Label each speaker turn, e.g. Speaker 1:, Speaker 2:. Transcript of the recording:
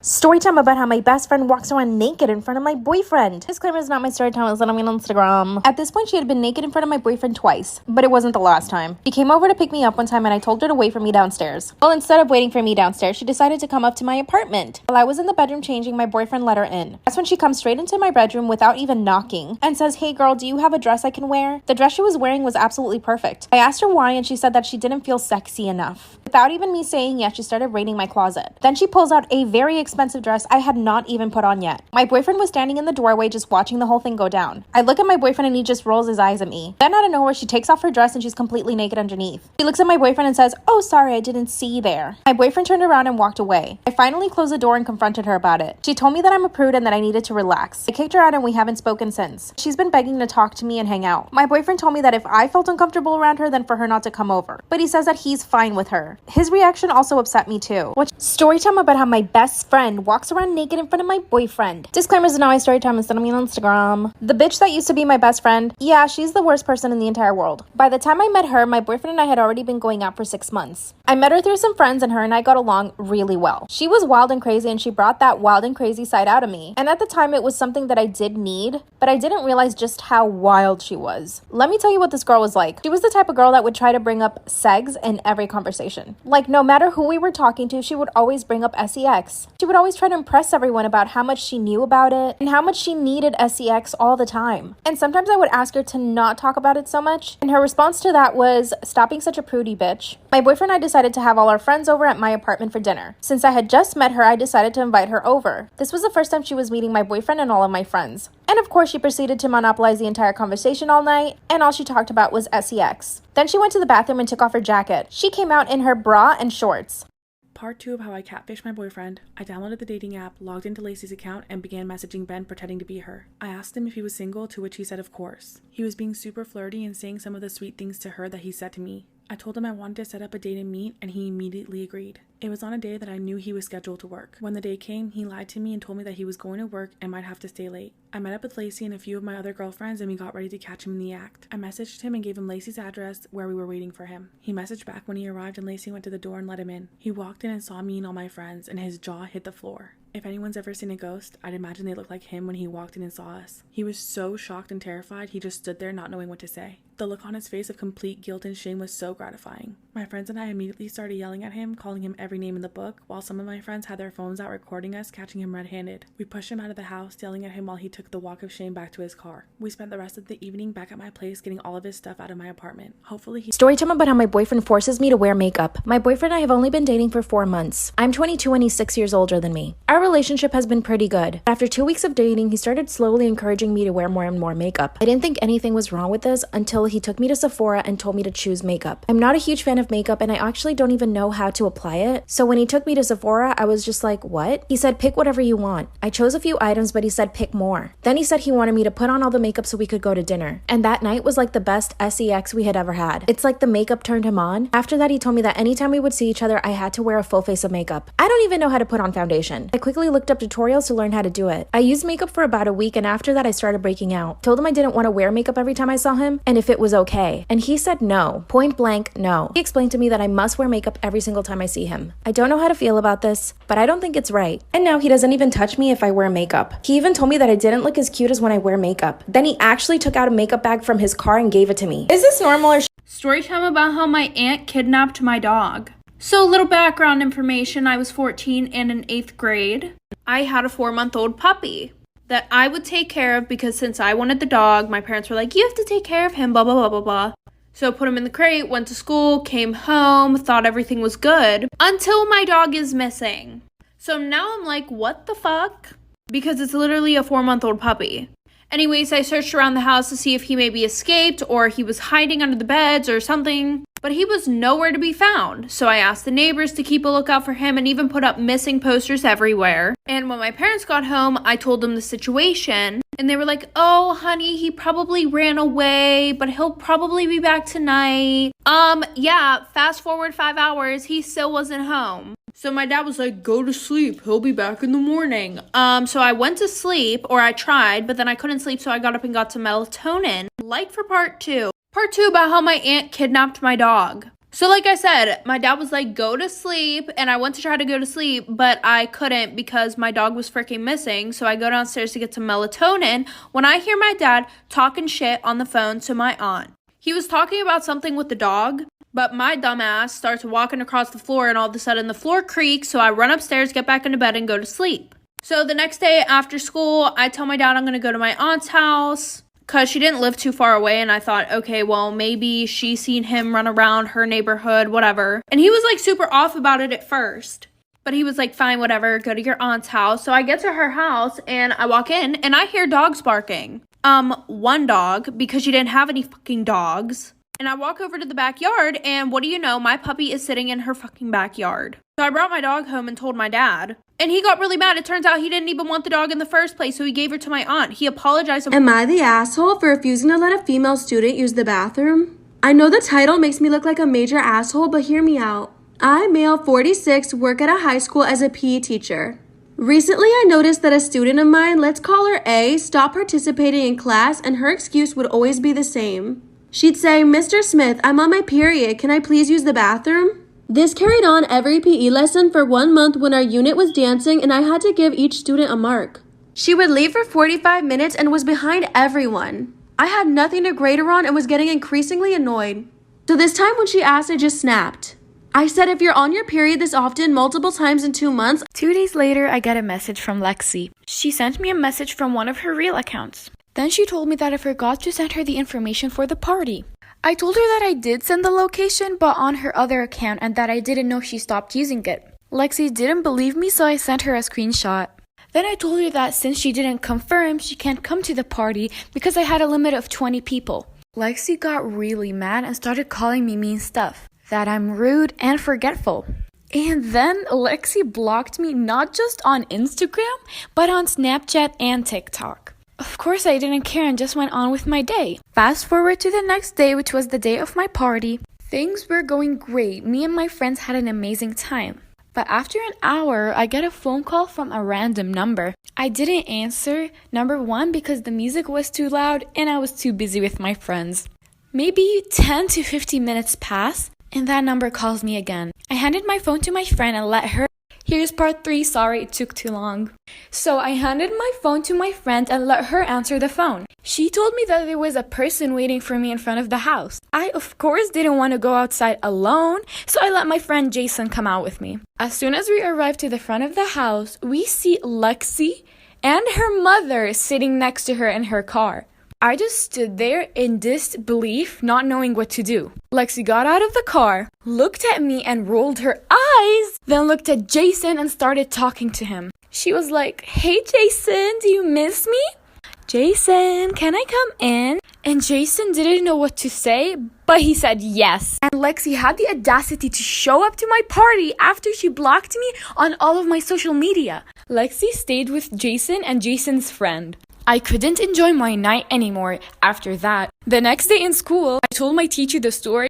Speaker 1: Story time about how my best friend walks around naked in front of my boyfriend. Disclaimer is not my story time, it's that I'm on Instagram. At this point, she had been naked in front of my boyfriend twice, but it wasn't the last time. She came over to pick me up one time and I told her to wait for me downstairs. Well, instead of waiting for me downstairs, she decided to come up to my apartment. While I was in the bedroom changing, my boyfriend let her in. That's when she comes straight into my bedroom without even knocking and says, "Hey girl, do you have a dress I can wear?" The dress she was wearing was absolutely perfect. I asked her why and she said that she didn't feel sexy enough. Without even me saying yes, she started raiding my closet. Then she pulls out a very expensive dress I had not even put on yet. My boyfriend was standing in the doorway just watching the whole thing go down. I look at my boyfriend and he just rolls his eyes at me. Then out of nowhere, she takes off her dress and she's completely naked underneath. She looks at my boyfriend and says, "Oh, sorry, I didn't see you there." My boyfriend turned around and walked away. I finally closed the door and confronted her about it. She told me that I'm a prude and that I needed to relax. I kicked her out and we haven't spoken since. She's been begging to talk to me and hang out. My boyfriend told me that if I felt uncomfortable around her, then for her not to come over. But he says that he's fine with her. His reaction also upset me too. Story time about how my best friend walks around naked in front of my boyfriend. Disclaimers is not my story time, instead of me on Instagram. The bitch that used to be my best friend, yeah, she's the worst person in the entire world. By the time I met her, my boyfriend and I had already been going out for 6 months. I met her through some friends and her and I got along really well. She was wild and crazy and she brought that wild and crazy side out of me. And at the time it was something that I did need, but I didn't realize just how wild she was. Let me tell you what this girl was like. She was the type of girl that would try to bring up sex in every conversation. Like no matter who we were talking to, she would always bring up sex. She would always try to impress everyone about how much she knew about it and how much she needed sex all the time. And sometimes I would ask her to not talk about it so much, and her response to that was, "Stop being such a prudy bitch." My boyfriend and I decided to have all our friends over at my apartment for dinner. Since I had just met her, I decided to invite her over. This was the first time she was meeting my boyfriend and all of my friends. And of course, she proceeded to monopolize the entire conversation all night, and all she talked about was sex. Then she went to the bathroom and took off her jacket. She came out in her bra and shorts.
Speaker 2: Part 2 of how I catfished my boyfriend. I downloaded the dating app, logged into Lacey's account, and began messaging Ben pretending to be her. I asked him if he was single, to which he said of course. He was being super flirty and saying some of the sweet things to her that he said to me. I told him I wanted to set up a date and meet, and he immediately agreed. It was on a day that I knew he was scheduled to work. When the day came, he lied to me and told me that he was going to work and might have to stay late. I met up with Lacey and a few of my other girlfriends and we got ready to catch him in the act. I messaged him and gave him Lacey's address where we were waiting for him. He messaged back when he arrived and Lacey went to the door and let him in. He walked in and saw me and all my friends and his jaw hit the floor. If anyone's ever seen a ghost, I'd imagine they looked like him when he walked in and saw us. He was so shocked and terrified, he just stood there not knowing what to say. The look on his face of complete guilt and shame was so gratifying. My friends and I immediately started yelling at him, calling him every name in the book, while some of my friends had their phones out recording us catching him red-handed. We pushed him out of the house, yelling at him while he took the walk of shame back to his car. We spent the rest of the evening back at my place getting all of his stuff out of my apartment. Hopefully
Speaker 1: Story time about how my boyfriend forces me to wear makeup. My boyfriend and I have only been dating for 4 months. I'm 22 and he's 6 years older than me. Our relationship has been pretty good. After 2 weeks of dating, he started slowly encouraging me to wear more and more makeup. I didn't think anything was wrong with this until he took me to Sephora and told me to choose makeup. I'm not a huge fan of makeup and I actually don't even know how to apply it. So when he took me to Sephora, I was just like, what? He said, pick whatever you want. I chose a few items, but he said, pick more. Then he said he wanted me to put on all the makeup so we could go to dinner. And that night was like the best sex we had ever had. It's like the makeup turned him on. After that, he told me that anytime we would see each other, I had to wear a full face of makeup. I don't even know how to put on foundation. I quickly looked up tutorials to learn how to do it. I used makeup for about a week and after that, I started breaking out. Told him I didn't want to wear makeup every time I saw him and if it was okay. And he said no. Point blank, no. He explained to me that I must wear makeup every single time I see him. I don't know how to feel about this, but I don't think it's right. And now he doesn't even touch me if I wear makeup. He even told me that I didn't look as cute as when I wear makeup. Then he actually took out a makeup bag from his car and gave it to me. Is this normal or
Speaker 3: Story time about how my aunt kidnapped my dog. So, little background information. I was 14 and in 8th grade. I had a 4-month-old puppy that I would take care of because since I wanted the dog, my parents were like, you have to take care of him, blah, blah, blah, blah, blah. So put him in the crate, went to school, came home, thought everything was good, until my dog is missing. So now I'm like, what the fuck? Because it's literally a 4-month-old puppy. Anyways, I searched around the house to see if he maybe escaped or he was hiding under the beds or something, but he was nowhere to be found. So I asked the neighbors to keep a lookout for him and even put up missing posters everywhere. And when my parents got home, I told them the situation and they were like, oh, honey, he probably ran away, but he'll probably be back tonight. Yeah, fast forward 5 hours, he still wasn't home. So my dad was like, go to sleep. He'll be back in the morning. So I went to sleep, or I tried, but then I couldn't sleep, so I got up and got some melatonin. Like for part 2. Part 2 about how my aunt kidnapped my dog. So like I said, my dad was like, go to sleep, and I went to try to go to sleep, but I couldn't because my dog was freaking missing. So I go downstairs to get some melatonin when I hear my dad talking shit on the phone to my aunt. He was talking about something with the dog, but my dumbass starts walking across the floor, and all of a sudden the floor creaks, so I run upstairs, get back into bed, and go to sleep. So the next day after school, I tell my dad I'm going to go to my aunt's house because she didn't live too far away, and I thought, okay, well, maybe she's seen him run around her neighborhood, whatever. And he was like super off about it at first, but he was like, fine, whatever, go to your aunt's house. So I get to her house, and I walk in, and I hear dogs barking. One dog, because she didn't have any fucking dogs. And I walk over to the backyard, and what do you know, my puppy is sitting in her fucking backyard. So I brought my dog home and told my dad. And he got really mad. It turns out he didn't even want the dog in the first place, so he gave her to my aunt. He apologized.
Speaker 4: Am I the asshole for refusing to let a female student use the bathroom? I know the title makes me look like a major asshole, but hear me out. I, male 46, work at a high school as a PE teacher. Recently, I noticed that a student of mine, let's call her A, stopped participating in class, and her excuse would always be the same. She'd say, Mr. Smith, I'm on my period. Can I please use the bathroom? This carried on every PE lesson for 1 month when our unit was dancing and I had to give each student a mark. She would leave for 45 minutes and was behind everyone. I had nothing to grade her on and was getting increasingly annoyed. So this time when she asked, I just snapped. I said, if you're on your period this often, multiple times in 2 months.
Speaker 5: 2 days later, I get a message from Lexi. She sent me a message from one of her real accounts. Then she told me that I forgot to send her the information for the party. I told her that I did send the location, but on her other account, and that I didn't know she stopped using it. Lexi didn't believe me, so I sent her a screenshot. Then I told her that since she didn't confirm, she can't come to the party because I had a limit of 20 people. Lexi got really mad and started calling me mean stuff, that I'm rude and forgetful. And then Lexi blocked me not just on Instagram, but on Snapchat and TikTok. Of course, I didn't care and just went on with my day. Fast forward to the next day, which was the day of my party. Things were going great. Me and my friends had an amazing time. But after an hour, I get a phone call from a random number. I didn't answer, number one, because the music was too loud and I was too busy with my friends. Maybe 10 to 15 minutes pass, and that number calls me again. I handed my phone to my friend and let her. Here's part 3, sorry it took too long. So I handed my phone to my friend and let her answer the phone. She told me that there was a person waiting for me in front of the house. I, of course, didn't want to go outside alone, so I let my friend Jason come out with me. As soon as we arrived to the front of the house, we see Lexi and her mother sitting next to her in her car. I just stood there in disbelief, not knowing what to do. Lexi got out of the car, looked at me and rolled her eyes, then looked at Jason and started talking to him. She was like, "Hey Jason, do you miss me? Jason, can I come in?" And Jason didn't know what to say, but he said yes. And Lexi had the audacity to show up to my party after she blocked me on all of my social media. Lexi stayed with Jason and Jason's friend. I couldn't enjoy my night anymore after that. The next day in school, I told my teacher the story